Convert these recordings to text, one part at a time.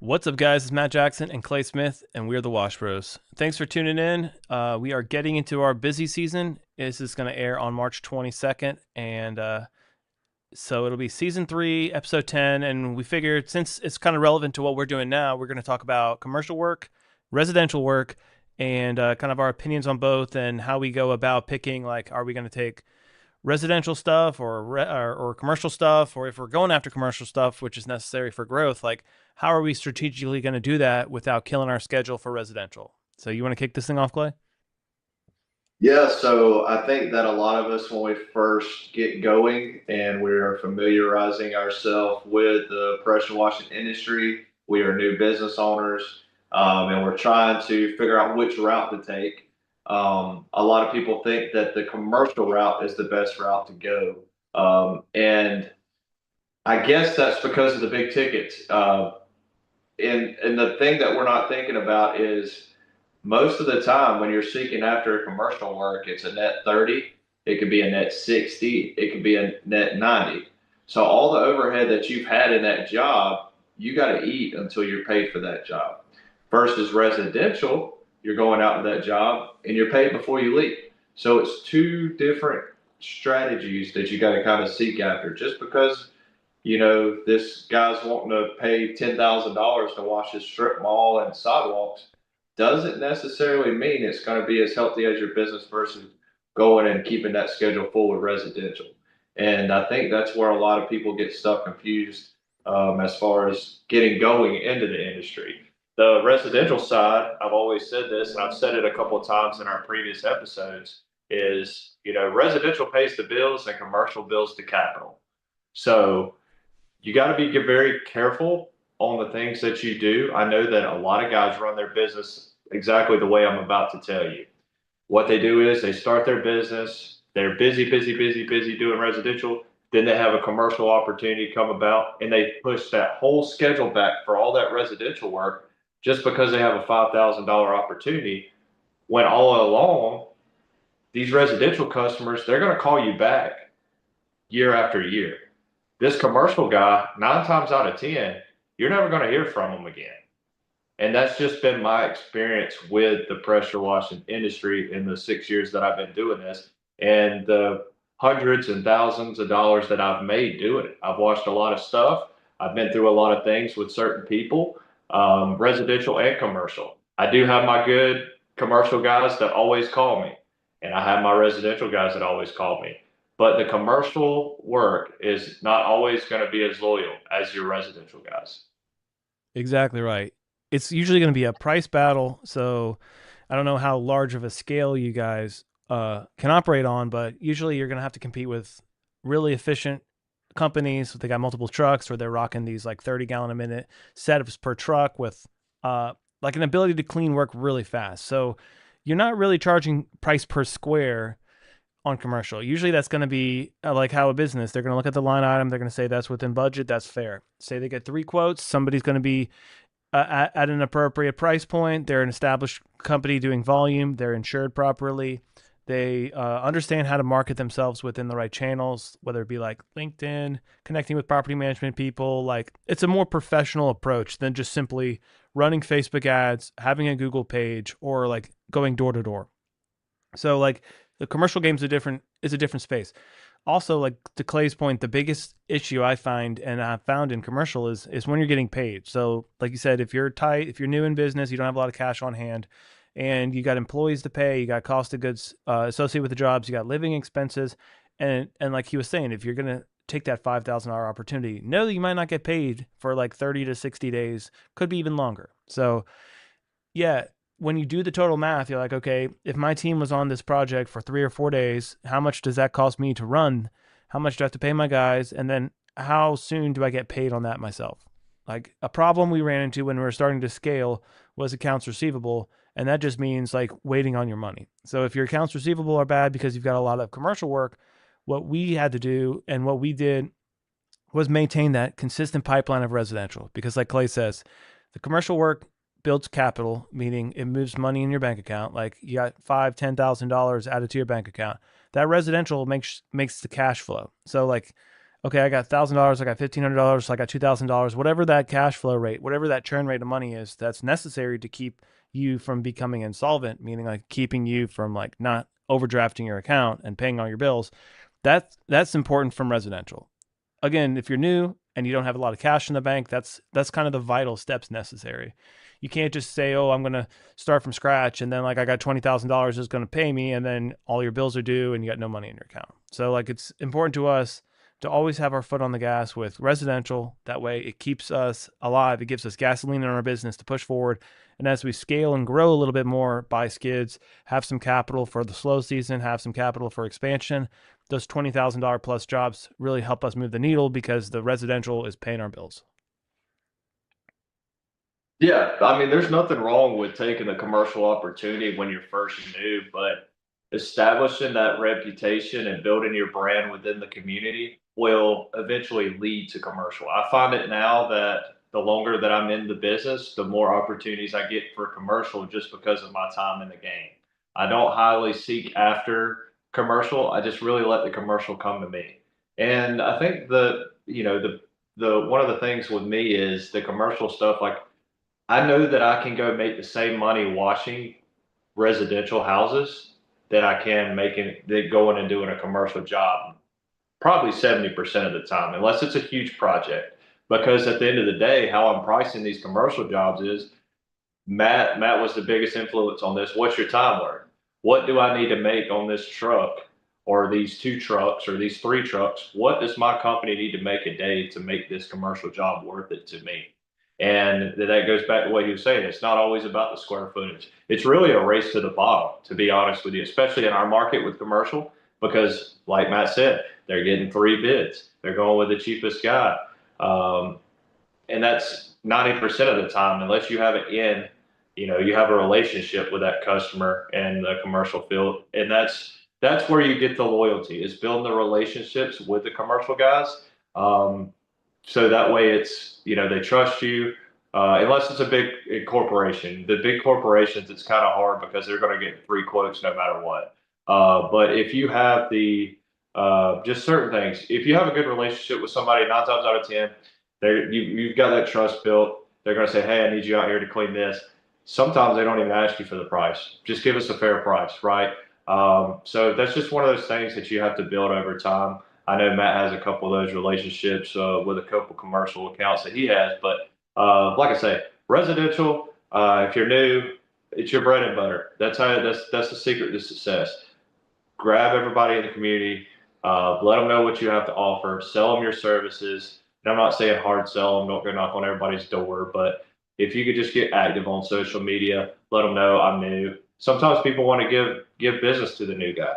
What's up, guys? It's Matt Jackson and Clay Smith, and we're the Wash Bros. Thanks for tuning in. We are getting into our busy season. This is going to air on March 22nd, and so it'll be season 3, episode 10. And we figured since it's kind of relevant to what we're doing now, we're going to talk about commercial work, residential work, and kind of our opinions on both and how we go about picking. Like, are we going to take residential stuff or commercial stuff, or if we're going after commercial stuff, which is necessary for growth, like how are we strategically going to do that without killing our schedule for residential? So you want to kick this thing off, Clay? Yeah, so I think that a lot of us, when we first get going and we're familiarizing ourselves with the pressure washing industry, we are new business owners, and we're trying to figure out which route to take. A lot of people think that the commercial route is the best route to go. And I guess that's because of the big tickets. And the thing that we're not thinking about is most of the time when you're seeking after a commercial work, it's a net 30, it could be a net 60, it could be a net 90. So all the overhead that you've had in that job, you got to eat until you're paid for that job. Versus residential, you're going out to that job and you're paid before you leave. So it's two different strategies that you got to kind of seek after. Just because this guy's wanting to pay $10,000 to wash his strip mall and sidewalks doesn't necessarily mean it's going to be as healthy as your business versus going and keeping that schedule full with residential. And I think that's where a lot of people get stuck confused as far as getting going into the industry. The residential side, I've always said this, and I've said it a couple of times in our previous episodes, is residential pays the bills and commercial bills the capital. So you got to be very careful on the things that you do. I know that a lot of guys run their business exactly the way I'm about to tell you. What they do is they start their business, they're busy, busy, busy, busy doing residential. Then they have a commercial opportunity come about and they push that whole schedule back for all that residential work just because they have a $5,000 opportunity. When all along, these residential customers, they're going to call you back year after year. This commercial guy, 9 times out of 10, you're never going to hear from him again. And that's just been my experience with the pressure washing industry in the 6 years that I've been doing this and the hundreds and thousands of dollars that I've made doing it. I've watched a lot of stuff. I've been through a lot of things with certain people, residential and commercial. I do have my good commercial guys that always call me, and I have my residential guys that always call me. But the commercial work is not always going to be as loyal as your residential guys. Exactly right. It's usually going to be a price battle. So I don't know how large of a scale you guys can operate on, but usually you're going to have to compete with really efficient companies. They got multiple trucks, or they're rocking these like 30-gallon a minute setups per truck with like an ability to clean work really fast. So you're not really charging price per square on commercial. Usually that's going to be like how a business, they're going to look at the line item. They're going to say that's within budget. That's fair. Say they get 3 quotes. Somebody's going to be at an appropriate price point. They're an established company doing volume. They're insured properly. They understand how to market themselves within the right channels, whether it be like LinkedIn, connecting with property management people. Like, it's a more professional approach than just simply running Facebook ads, having a Google page, or like going door to door. So like the commercial game's a different space. Also, like to Clay's point, the biggest issue I find and I've found in commercial is when you're getting paid. So like you said, if you're tight, if you're new in business, you don't have a lot of cash on hand, and you got employees to pay, you got cost of goods associated with the jobs, you got living expenses, and like he was saying, if you're gonna take that $5,000 opportunity, know that you might not get paid for like 30 to 60 days, could be even longer. So yeah, when you do the total math, you're like, okay, if my team was on this project for 3 or 4 days, how much does that cost me to run? How much do I have to pay my guys? And then how soon do I get paid on that myself? Like, a problem we ran into when we were starting to scale was accounts receivable. And that just means like waiting on your money. So if your accounts receivable are bad because you've got a lot of commercial work, what we had to do and what we did was maintain that consistent pipeline of residential. Because like Clay says, the commercial work builds capital, meaning it moves money in your bank account. Like, you got $5,000, $10,000 added to your bank account. That residential makes the cash flow. So like, okay, I got $1,000, I got $1,500, I got $2,000, whatever that cash flow rate, whatever that churn rate of money is, that's necessary to keep you from becoming insolvent, meaning like keeping you from like not overdrafting your account and paying all your bills. That's important from residential. Again, if you're new and you don't have a lot of cash in the bank, that's kind of the vital steps necessary. You can't just say, "Oh, I'm going to start from scratch," and then like I got $20,000 is going to pay me, and then all your bills are due and you got no money in your account. So like it's important to us to always have our foot on the gas with residential. That way, it keeps us alive. It gives us gasoline in our business to push forward. And as we scale and grow a little bit more, buy skids, have some capital for the slow season, have some capital for expansion, those $20,000 plus jobs really help us move the needle because the residential is paying our bills. Yeah, I mean, there's nothing wrong with taking a commercial opportunity when you're first new, but establishing that reputation and building your brand within the community will eventually lead to commercial. I find it now that the longer that I'm in the business, the more opportunities I get for commercial just because of my time in the game. I don't highly seek after commercial. I just really let the commercial come to me. And I think the one of the things with me is the commercial stuff like I know that I can go make the same money washing residential houses that I can making that going and doing a commercial job. Probably 70% of the time, unless it's a huge project. Because at the end of the day, how I'm pricing these commercial jobs is Matt was the biggest influence on this. What's your time worth? What do I need to make on this truck or these two trucks or these three trucks? What does my company need to make a day to make this commercial job worth it to me? And that goes back to what he was saying. It's not always about the square footage. It's really a race to the bottom, to be honest with you, especially in our market with commercial, because like Matt said, they're getting three bids. They're going with the cheapest guy. Um, and that's 90% of the time, unless you have it in, you have a relationship with that customer in the commercial field. And that's where you get the loyalty is building the relationships with the commercial guys. Um, so that way they trust you, unless it's a big corporation. The big corporations, it's kind of hard because they're going to get free quotes no matter what. But if you have just certain things, if you have a good relationship with somebody, 9 times out of 10, you've got that trust built. They're going to say, "Hey, I need you out here to clean this." Sometimes they don't even ask you for the price. Just give us a fair price, right? So that's just one of those things that you have to build over time. I know Matt has a couple of those relationships with a couple commercial accounts that he has, but like I say, residential. If you're new, it's your bread and butter. That's the secret to success. Grab everybody in the community, let them know what you have to offer, sell them your services. And I'm not saying hard sell them, don't go knock on everybody's door, but if you could just get active on social media, let them know I'm new. Sometimes people want to give business to the new guy.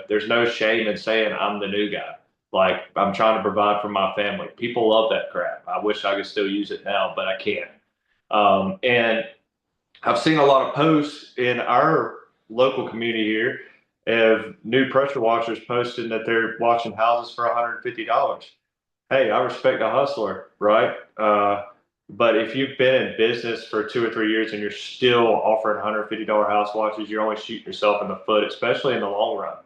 There's no shame in saying I'm the new guy. Like I'm trying to provide for my family. People love that crap. I wish I could still use it now, but I can't. And I've seen a lot of posts in our local community here of new pressure washers posting that they're washing houses for $150. Hey, I respect a hustler, right? But if you've been in business for 2 or 3 years and you're still offering $150 house washes, you're only shooting yourself in the foot, especially in the long run.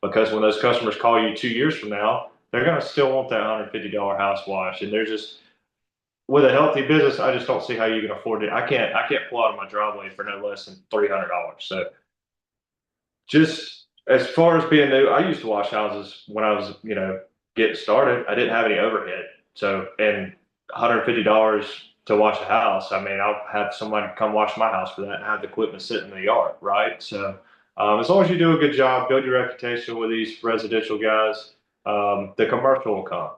Because when those customers call you 2 years from now, they're going to still want that $150 house wash. And they're just, with a healthy business, I just don't see how you can afford it. I can't pull out of my driveway for no less than $300. So just as far as being new, I used to wash houses when I was, getting started. I didn't have any overhead. So, and $150 to wash a house. I mean, I'll have somebody come wash my house for that and have the equipment sitting in the yard, right? So, as long as you do a good job, build your reputation with these residential guys, the commercial will come.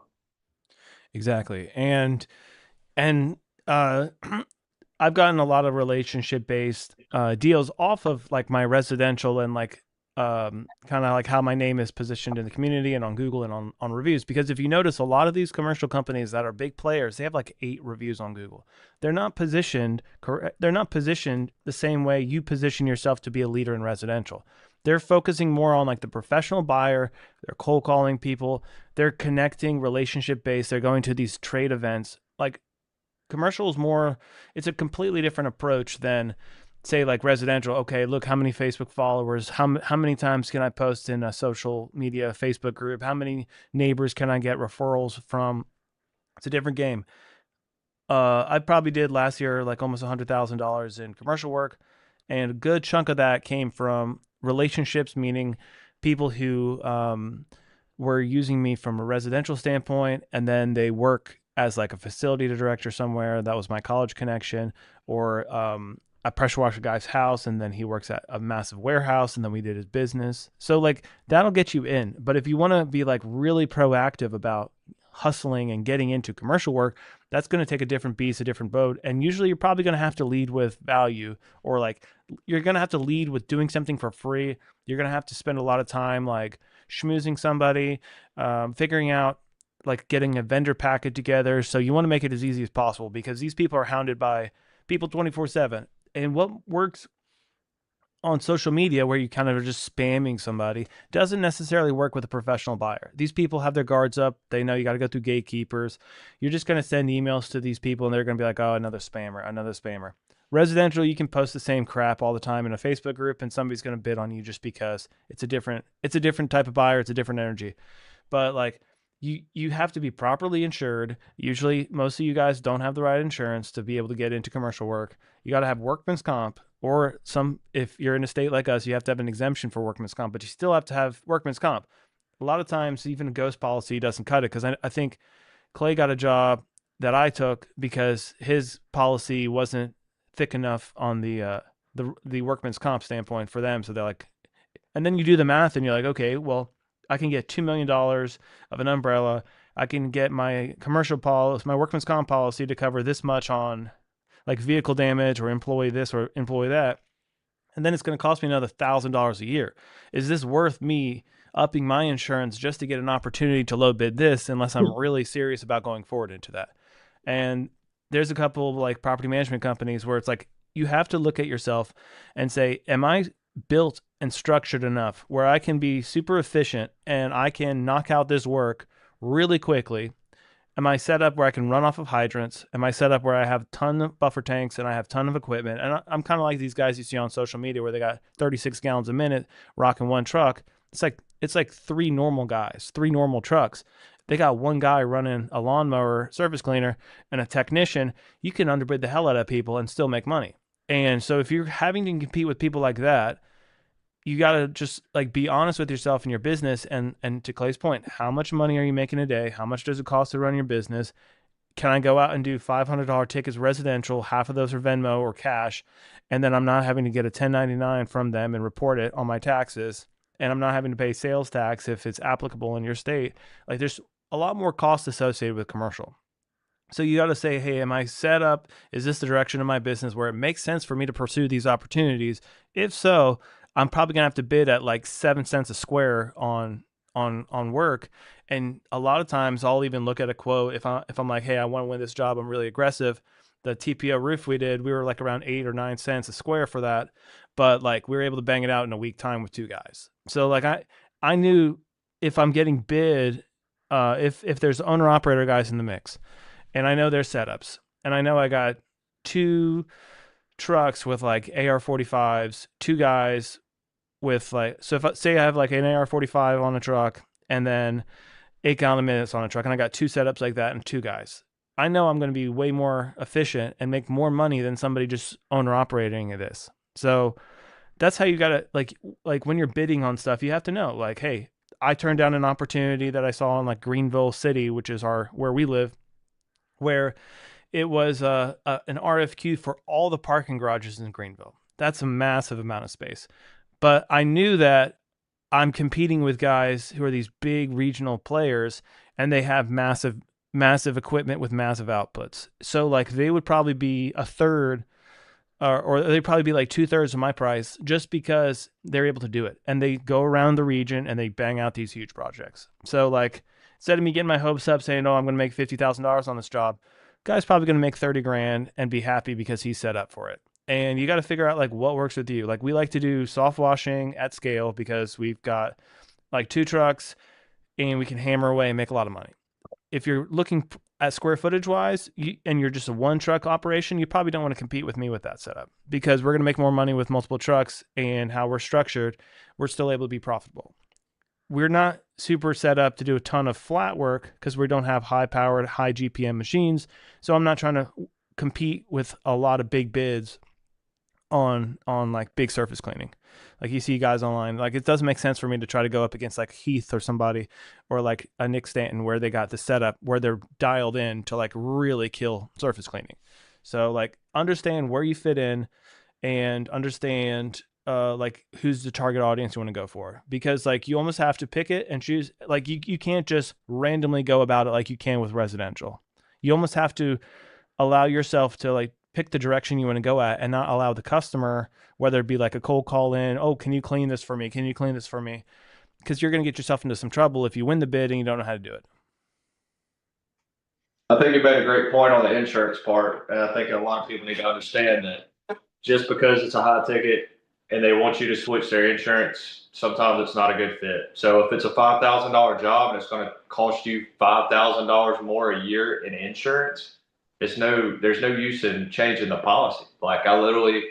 Exactly. And uh I've gotten a lot of relationship based deals off of like my residential and like kind of like how my name is positioned in the community and on Google and on reviews. Because if you notice, a lot of these commercial companies that are big players, they have like 8 reviews on Google. They're not positioned correct. They're not positioned the same way you position yourself to be a leader in residential. They're focusing more on like the professional buyer. They're cold calling people. They're connecting relationship based. They're going to these trade events. Like commercial is more, it's a completely different approach than say like residential, okay, look how many Facebook followers, how many times can I post in a social media Facebook group, how many neighbors can I get referrals from. It's a different game. I probably did last year like almost $100,000 in commercial work, and a good chunk of that came from relationships, meaning people who were using me from a residential standpoint, and then they work as like a facility director somewhere. That was my college connection, or I pressure washed a guy's house, and then he works at a massive warehouse, and then we did his business. So like that'll get you in. But if you want to be like really proactive about hustling and getting into commercial work, that's going to take a different beast, a different boat. And usually you're probably going to have to lead with value, or like you're going to have to lead with doing something for free. You're going to have to spend a lot of time like schmoozing somebody, figuring out like getting a vendor packet together. So you want to make it as easy as possible because these people are hounded by people 24/7. And what works on social media where you kind of are just spamming somebody doesn't necessarily work with a professional buyer. These people have their guards up. They know you got to go through gatekeepers. You're just going to send emails to these people and they're going to be like, oh, another spammer, another spammer. Residential, you can post the same crap all the time in a Facebook group and somebody's going to bid on you just because it's a different type of buyer, it's a different energy. But like you have to be properly insured. Usually most of you guys don't have the right insurance to be able to get into commercial work. You got to have workman's comp, or some, if you're in a state like us, you have to have an exemption for workman's comp, but you still have to have workman's comp. A lot of times even a ghost policy doesn't cut it, because I think Clay got a job that I took because his policy wasn't thick enough on the workman's comp standpoint for them. So they're like, and then you do the math and you're like, okay, well, I can get $2 million of an umbrella. I can get my commercial policy, my workman's comp policy to cover this much on like vehicle damage or employee this or employee that. And then it's going to cost me another $1,000 a year. Is this worth me upping my insurance just to get an opportunity to low bid this, unless I'm really serious about going forward into that? And there's a couple of like property management companies where it's like you have to look at yourself and say, am I built and structured enough where I can be super efficient and I can knock out this work really quickly? Am I set up where I can run off of hydrants? Am I set up where I have a ton of buffer tanks and I have a ton of equipment? And I'm kind of like these guys you see on social media where they got 36 gallons a minute rocking one truck. It's like three normal guys, three normal trucks. They got one guy running a lawnmower service cleaner and a technician. You can underbid the hell out of people and still make money. And so if you're having to compete with people like that, you got to just like be honest with yourself and your business. And to Clay's point, how much money are you making a day? How much does it cost to run your business? Can I go out and do $500 tickets residential? Half of those are Venmo or cash, and then I'm not having to get a 1099 from them and report it on my taxes, and I'm not having to pay sales tax if it's applicable in your state. Like there's a lot more cost associated with commercial. So you got to say, hey, am I set up? Is this the direction of my business where it makes sense for me to pursue these opportunities? If so, I'm probably gonna have to bid at like 7 cents a square on work. And a lot of times I'll even look at a quote if I'm like, hey, I want to win this job, I'm really aggressive. The TPO roof we did, we were like around 8 or 9 cents a square for that, but like we were able to bang it out in a week time with two guys. So like I knew if I'm getting bid, if there's owner operator guys in the mix, and I know their setups, and I know I got two trucks with like AR-45s, two guys with like, so if I say I have like an AR-45 on a truck and then 8 gallon minutes on a truck, and I got two setups like that and two guys, I know I'm going to be way more efficient and make more money than somebody just owner operating this. So that's how you got to like when you're bidding on stuff, you have to know like, hey, I turned down an opportunity that I saw in like Greenville City, which is our where we live, where it was an RFQ for all the parking garages in Greenville. That's a massive amount of space. But I knew that I'm competing with guys who are these big regional players and they have massive equipment with massive outputs. So like they would probably be a third, or they'd probably be like 2/3 of my price just because they're able to do it. And they go around the region and they bang out these huge projects. So like instead of me getting my hopes up saying, oh, I'm going to make $50,000 on this job, guy's probably going to make 30 grand and be happy because he's set up for it. And you got to figure out like what works with you. Like we like to do soft washing at scale because we've got like two trucks and we can hammer away and make a lot of money. If you're looking at square footage wise, and you're just a one truck operation, you probably don't want to compete with me with that setup, because we're going to make more money with multiple trucks, and how we're structured, we're still able to be profitable. We're not super set up to do a ton of flat work because we don't have high powered, high GPM machines. So I'm not trying to compete with a lot of big bids on like big surface cleaning. Like you see guys online, like it doesn't make sense for me to try to go up against like Heath or somebody, or like a Nick Stanton, where they got the setup where they're dialed in to like really kill surface cleaning. So like understand where you fit in, and understand like who's the target audience you want to go for, because like you almost have to pick it and choose. Like you can't just randomly go about it like you can with residential. You almost have to allow yourself to like pick the direction you want to go at, and not allow the customer, whether it be like a cold call in, oh, can you clean this for me, can you clean this for me, because you're going to get yourself into some trouble if you win the bid and you don't know how to do it. I think you made a great point on the insurance part, and I think a lot of people need to understand that just because it's a high ticket and they want you to switch their insurance, sometimes it's not a good fit. So if it's a $5,000 job and it's going to cost you $5,000 more a year in insurance, there's no use in changing the policy. Like I literally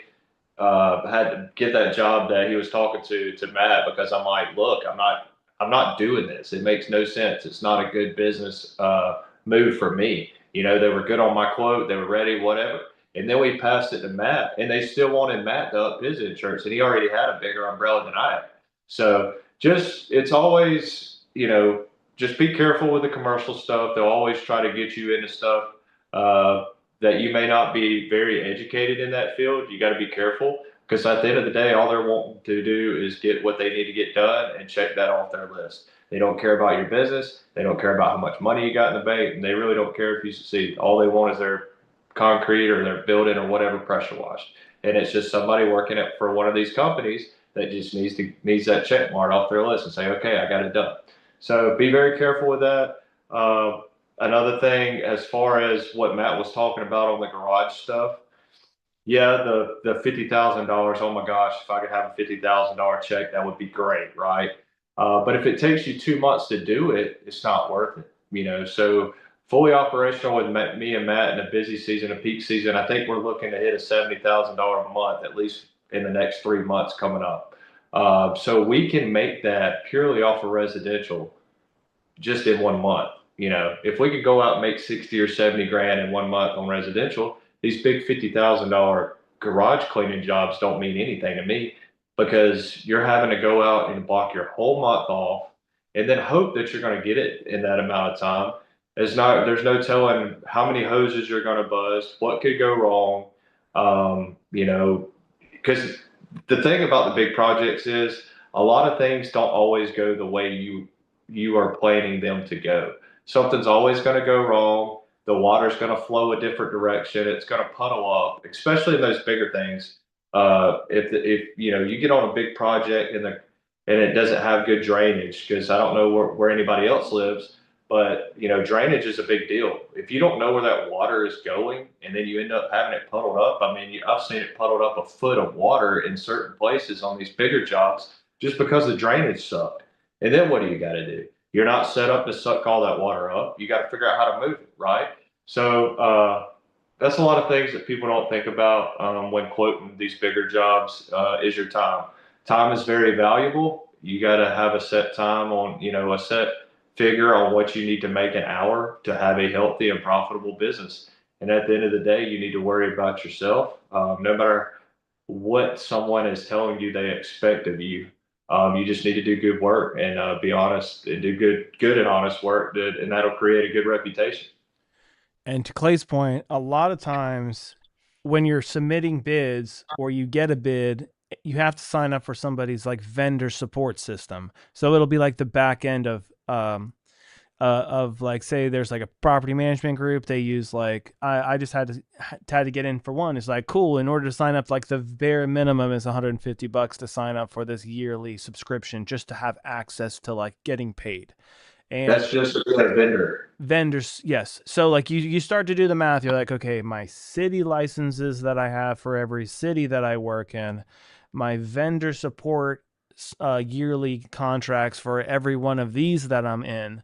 had to get that job that he was talking to Matt, because I'm like, look, I'm not doing this. It makes no sense. It's not a good business move for me. You know, they were good on my quote, they were ready, whatever. And then we passed it to Matt, and they still wanted Matt to up his insurance, and he already had a bigger umbrella than I had. So just it's always, just be careful with the commercial stuff. They'll always try to get you into stuff uh, that you may not be very educated in that field. You got to be careful, because at the end of the day, all they're wanting to do is get what they need to get done and check that off their list. They don't care about your business. They don't care about how much money you got in the bank, and they really don't care if you succeed. All they want is their concrete or their building or whatever pressure washed. And it's just somebody working it for one of these companies that just needs that check mark off their list and say, okay, I got it done. So be very careful with that. Uh, Another thing, as far as what Matt was talking about on the garage stuff, yeah, the $50,000. Oh my gosh, if I could have a $50,000 check, that would be great, right? But if it takes you 2 months to do it, it's not worth it. So fully operational with me and Matt in a busy season, a peak season, I think we're looking to hit a $70,000 a month at least in the next 3 months coming up. So we can make that purely off of residential just in 1 month. If we could go out and make 60 or 70 grand in 1 month on residential, these big $50,000 garage cleaning jobs don't mean anything to me, because you're having to go out and block your whole month off and then hope that you're going to get it in that amount of time. There's no telling how many hoses you're going to bust, what could go wrong. Because the thing about the big projects is a lot of things don't always go the way you are planning them to go. Something's always going to go wrong. The water's going to flow a different direction. It's going to puddle up, especially in those bigger things. If you get on a big project and it doesn't have good drainage, because I don't know where anybody else lives, but drainage is a big deal. If you don't know where that water is going, and then you end up having it puddled up, I mean, I've seen it puddled up a foot of water in certain places on these bigger jobs just because the drainage sucked. And then what do you got to do? You're not set up to suck all that water up. You got to figure out how to move it, right? So that's a lot of things that people don't think about when quoting these bigger jobs. Is your time? Time is very valuable. You got to have a set time on, a set figure on what you need to make an hour to have a healthy and profitable business. And at the end of the day, you need to worry about yourself. No matter what someone is telling you they expect of you, you just need to do good work and be honest and do good and honest work, and that'll create a good reputation. And to Clay's point, a lot of times when you're submitting bids or you get a bid, you have to sign up for somebody's like vendor support system. So it'll be like the back end of like, say there's like a property management group they use. Like I just had to get in for one. It's like, cool, in order to sign up, like the bare minimum is $150 to sign up for this yearly subscription, just to have access to like getting paid. And That's just a good vendor. vendors, yes. So like you start to do the math, you're like, okay, my city licenses that I have for every city that I work in, my vendor support yearly contracts for every one of these that I'm in,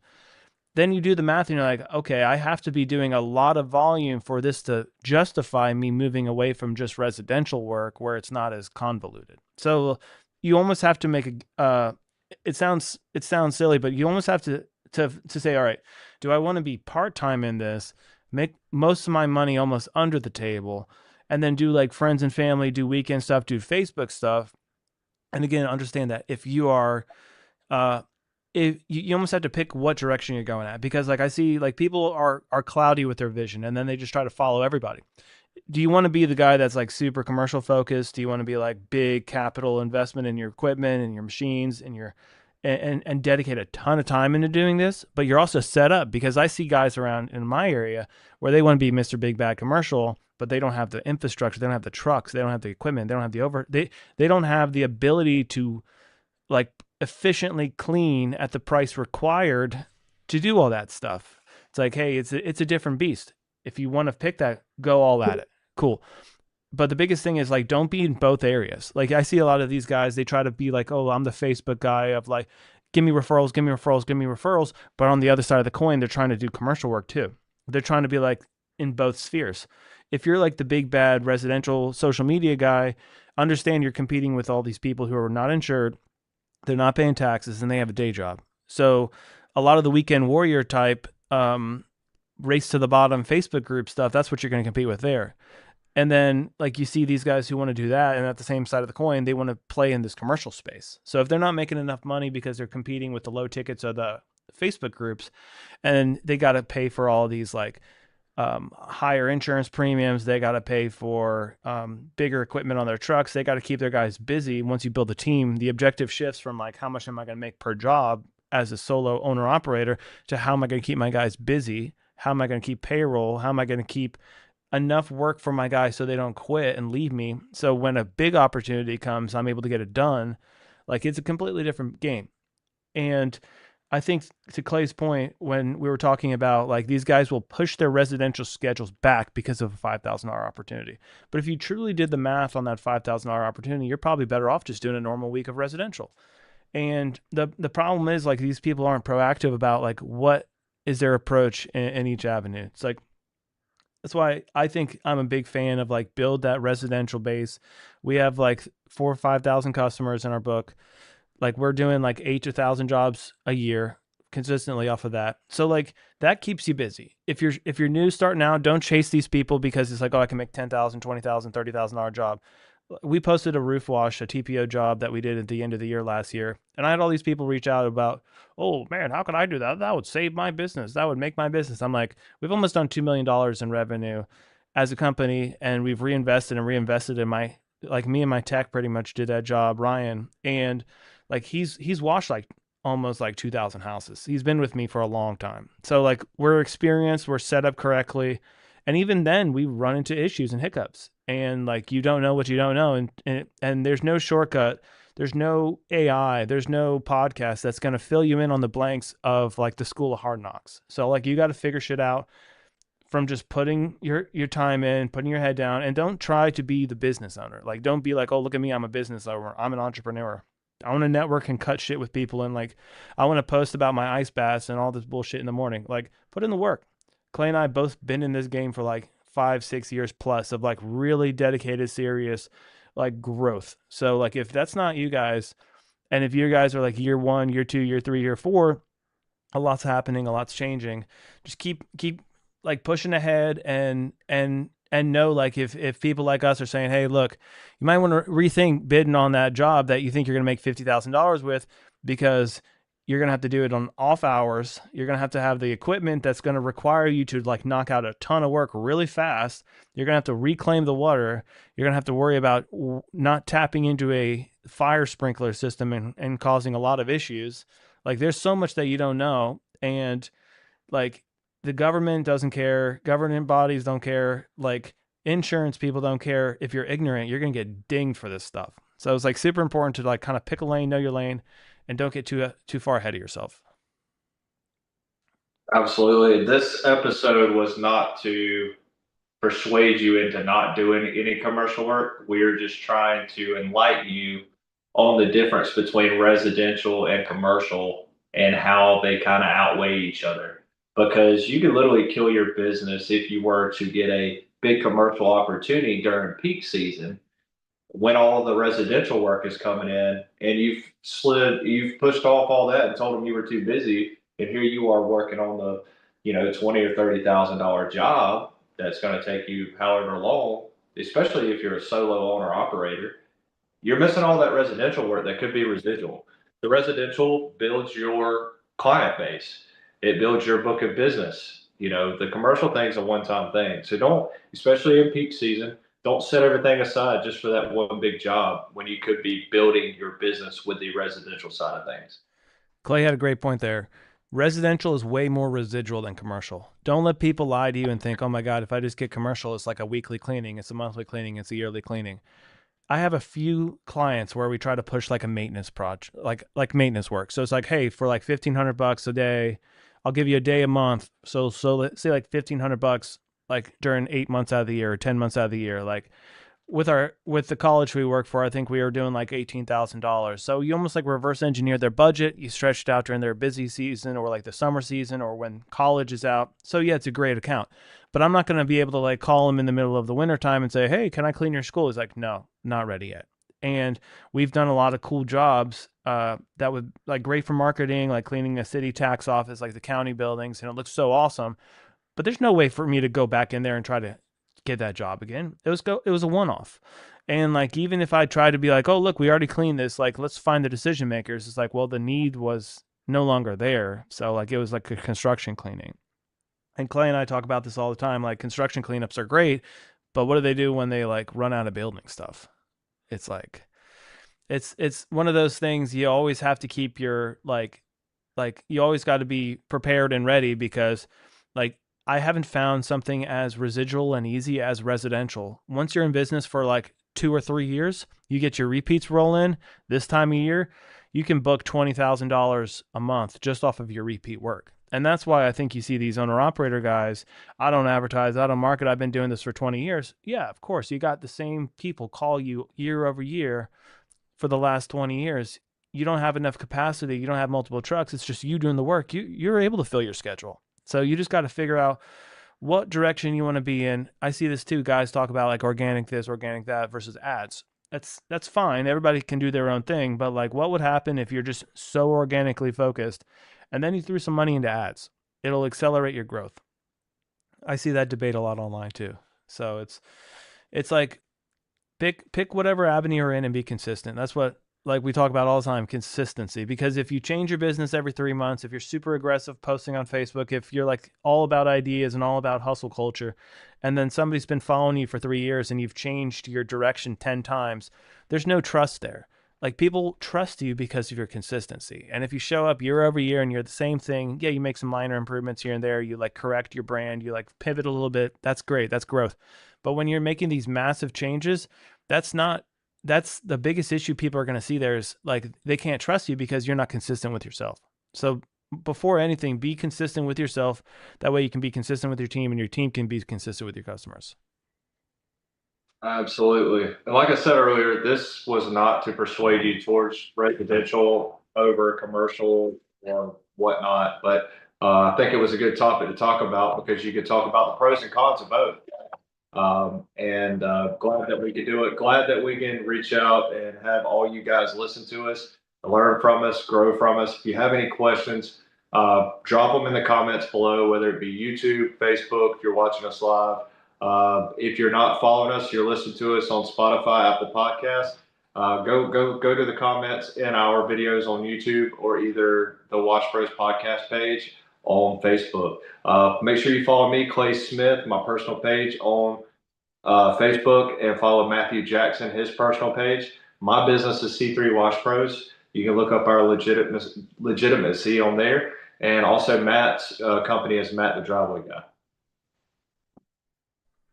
then you do the math and you're like, okay, I have to be doing a lot of volume for this to justify me moving away from just residential work where it's not as convoluted. So you almost have to make a it sounds silly, but you almost have to say, all right, do I want to be part-time in this, make most of my money almost under the table, and then do like friends and family, do weekend stuff, do Facebook stuff. And again, understand that if you are uh if you almost have to pick what direction you're going at, because like I see like people are cloudy with their vision and then they just try to follow everybody. Do you want to be the guy that's like super commercial focused? Do you want to be like big capital investment in your equipment and your machines and your and dedicate a ton of time into doing this? But you're also set up, because I see guys around in my area where they want to be Mr. Big Bad Commercial, but they don't have the infrastructure, they don't have the trucks, they don't have the equipment, they don't have the they don't have the ability to like efficiently clean at the price required to do all that stuff. It's like, hey, it's a different beast. If you want to pick that, go all at it. Cool. But the biggest thing is like don't be in both areas. Like I see a lot of these guys, they try to be like, oh, I'm the Facebook guy of like, give me referrals, give me referrals, give me referrals. But on the other side of the coin, they're trying to do commercial work too. They're trying to be like in both spheres. If you're like the big bad residential social media guy, understand you're competing with all these people who are not insured, they're not paying taxes, and they have a day job. So a lot of the weekend warrior type race to the bottom Facebook group stuff, that's what you're going to compete with there. And then like you see these guys who want to do that, and at the same side of the coin, they want to play in this commercial space. So if they're not making enough money because they're competing with the low tickets of the Facebook groups, and they got to pay for all these like higher insurance premiums. They got to pay for bigger equipment on their trucks. They got to keep their guys busy. Once you build a team, the objective shifts from like how much am I going to make per job as a solo owner operator to how am I going to keep my guys busy? How am I going to keep payroll? How am I going to keep enough work for my guys so they don't quit and leave me? So when a big opportunity comes, I'm able to get it done. Like it's a completely different game. And I think to Clay's point, when we were talking about like these guys will push their residential schedules back because of a $5,000 opportunity. But if you truly did the math on that $5,000 opportunity, you're probably better off just doing a normal week of residential. And the problem is like these people aren't proactive about like what is their approach in each avenue. It's like that's why I think I'm a big fan of like build that residential base. We have like 4 or 5 thousand customers in our book. Like we're doing like 8 to 1,000 jobs a year consistently off of that. So like that keeps you busy. If you're new starting out, don't chase these people because it's like, oh, I can make 10,000, 20,000, $30,000 job. We posted a roof wash, a TPO job that we did at the end of the year last year, and I had all these people reach out about, oh man, how could I do that? That would save my business. That would make my business. I'm like, we've almost done $2 million in revenue as a company, and we've reinvested and reinvested in my like me and my tech pretty much did that job, Ryan, and like he's washed like almost like 2,000 houses. He's been with me for a long time. So like we're experienced, we're set up correctly. And even then we run into issues and hiccups. And like you don't know what you don't know, and there's no shortcut. There's no AI, there's no podcast that's going to fill you in on the blanks of like the school of hard knocks. So like you got to figure shit out from just putting your time in, putting your head down, and don't try to be the business owner. Like don't be like, "Oh, look at me, I'm a business owner. I'm an entrepreneur." I want to network and cut shit with people, and like I want to post about my ice baths and all this bullshit in the morning. Like put in the work. Clay and I both been in this game for like 5, 6 years plus of like really dedicated, serious like growth. So like if that's not you guys, and if you guys are like year one, year two, year three, year four, a lot's happening, a lot's changing. Just keep like pushing ahead, and know like if people like us are saying, hey, look, you might want to rethink bidding on that job that you think you're going to make $50,000 with, because you're going to have to do it on off hours. You're going to have the equipment that's going to require you to like knock out a ton of work really fast. You're going to have to reclaim the water. You're going to have to worry about not tapping into a fire sprinkler system and causing a lot of issues. Like there's so much that you don't know, and like the government doesn't care, government bodies don't care, like insurance people don't care. If you're ignorant, you're gonna get dinged for this stuff. So it's like super important to like kind of pick a lane, know your lane, and don't get too far ahead of yourself. Absolutely. This episode was not to persuade you into not doing any commercial work. We're just trying to enlighten you on the difference between residential and commercial and how they kind of outweigh each other. because you could literally kill your business if you were to get a big commercial opportunity during peak season when all the residential work is coming in and you've pushed off all that and told them you were too busy, and here you are working on the, $20 or $30,000 job that's going to take you however long, especially if you're a solo owner operator. You're missing all that residential work that could be residual. The residential builds your client base. It builds your book of business. The commercial thing's a one-time thing. So don't, especially in peak season, don't set everything aside just for that one big job when you could be building your business with the residential side of things. Clay had a great point there. Residential is way more residual than commercial. Don't let people lie to you and think, oh my God, if I just get commercial, it's like a weekly cleaning, it's a monthly cleaning, it's a yearly cleaning. I have a few clients where we try to push like a maintenance project, like maintenance work. So it's like, hey, for like $1,500 a day, I'll give you a day a month. So let's say like $1,500 like during 8 months out of the year or 10 months out of the year. Like with the college we work for, I think we were doing like $18,000. So you almost like reverse engineer their budget. You stretch it out during their busy season or like the summer season or when college is out. So yeah, it's a great account. But I'm not going to be able to like call him in the middle of the winter time and say, "Hey, can I clean your school?" He's like, "No, not ready yet." And we've done a lot of cool jobs that would like great for marketing, like cleaning a city tax office, like the county buildings, and it looks so awesome. But there's no way for me to go back in there and try to get that job again. It was a one off. And like even if I tried to be like, oh look, we already cleaned this, like let's find the decision makers. It's like, well, the need was no longer there. So like it was like a construction cleaning. And Clay and I talk about this all the time. Like construction cleanups are great, but what do they do when they like run out of building stuff? It's like it's one of those things you always have to keep your like you always got to be prepared and ready because like I haven't found something as residual and easy as residential. Once you're in business for like 2 or 3 years, you get your repeats roll in this time of year, you can book $20,000 a month just off of your repeat work. And that's why I think you see these owner operator guys. I don't advertise, I don't market. I've been doing this for 20 years. Yeah, of course, you got the same people call you year over year for the last 20 years. You don't have enough capacity, you don't have multiple trucks, it's just you doing the work. You're able to fill your schedule. So you just got to figure out what direction you want to be in. I see this too. Guys talk about like organic this, organic that versus ads. That's fine. Everybody can do their own thing, but like what would happen if you're just so organically focused and then you threw some money into ads? It'll accelerate your growth. I see that debate a lot online too. So it's like pick whatever avenue you're in and be consistent. That's what like we talk about all the time, consistency. Because if you change your business every 3 months, if you're super aggressive posting on Facebook, if you're like all about ideas and all about hustle culture, and then somebody's been following you for 3 years and you've changed your direction 10 times, there's no trust there. Like people trust you because of your consistency. And if you show up year over year and you're the same thing, yeah, you make some minor improvements here and there, you like correct your brand, you like pivot a little bit, that's great, that's growth. But when you're making these massive changes, that's not that's the biggest issue people are going to see there is like they can't trust you because you're not consistent with yourself. So before anything, be consistent with yourself. That way you can be consistent with your team and your team can be consistent with your customers. Absolutely. And like I said earlier, this was not to persuade you towards residential over commercial or whatnot, but I think it was a good topic to talk about because you could talk about the pros and cons of both. And glad that we could do it. Glad that we can reach out and have all you guys listen to us, learn from us, grow from us. If you have any questions, drop them in the comments below, whether it be YouTube, Facebook, if you're watching us live. If you're not following us, you're listening to us on Spotify, Apple Podcasts. Go to the comments in our videos on YouTube or either the Watch Bros podcast page on Facebook. Make sure you follow me, Clay Smith, my personal page on Facebook, and follow Matthew Jackson, his personal page. My business is C3 Wash Pros. You can look up our legitimacy on there. And also Matt's company is Matt the Driveway Guy.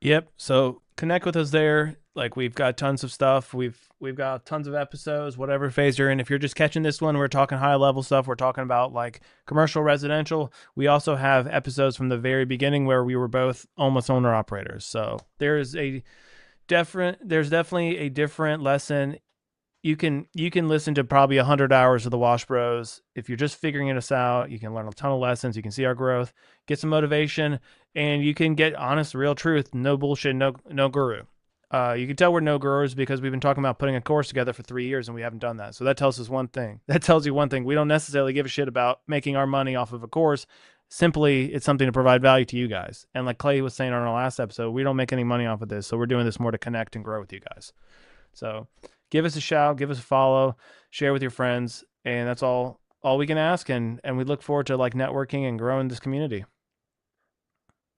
Yep. So connect with us there. Like we've got tons of stuff. We've got tons of episodes, whatever phase you're in. If you're just catching this one, we're talking high level stuff. We're talking about like commercial, residential. We also have episodes from the very beginning where we were both almost owner operators. So there's definitely a different lesson you can listen to probably 100 hours of the Wash Bros. If you're just figuring us out, you can learn a ton of lessons. You can see our growth, get some motivation, and you can get honest, real truth. No bullshit, no guru. You can tell we're no gurus because we've been talking about putting a course together for 3 years and we haven't done that. So that tells us one thing. That tells you one thing. We don't necessarily give a shit about making our money off of a course. Simply, it's something to provide value to you guys. And like Clay was saying on our last episode, we don't make any money off of this. So we're doing this more to connect and grow with you guys. So give us a shout, give us a follow, share with your friends, and that's all we can ask. And we look forward to like networking and growing this community.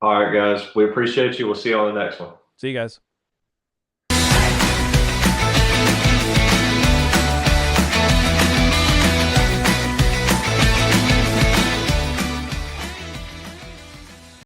All right, guys. We appreciate you. We'll see you on the next one. See you guys.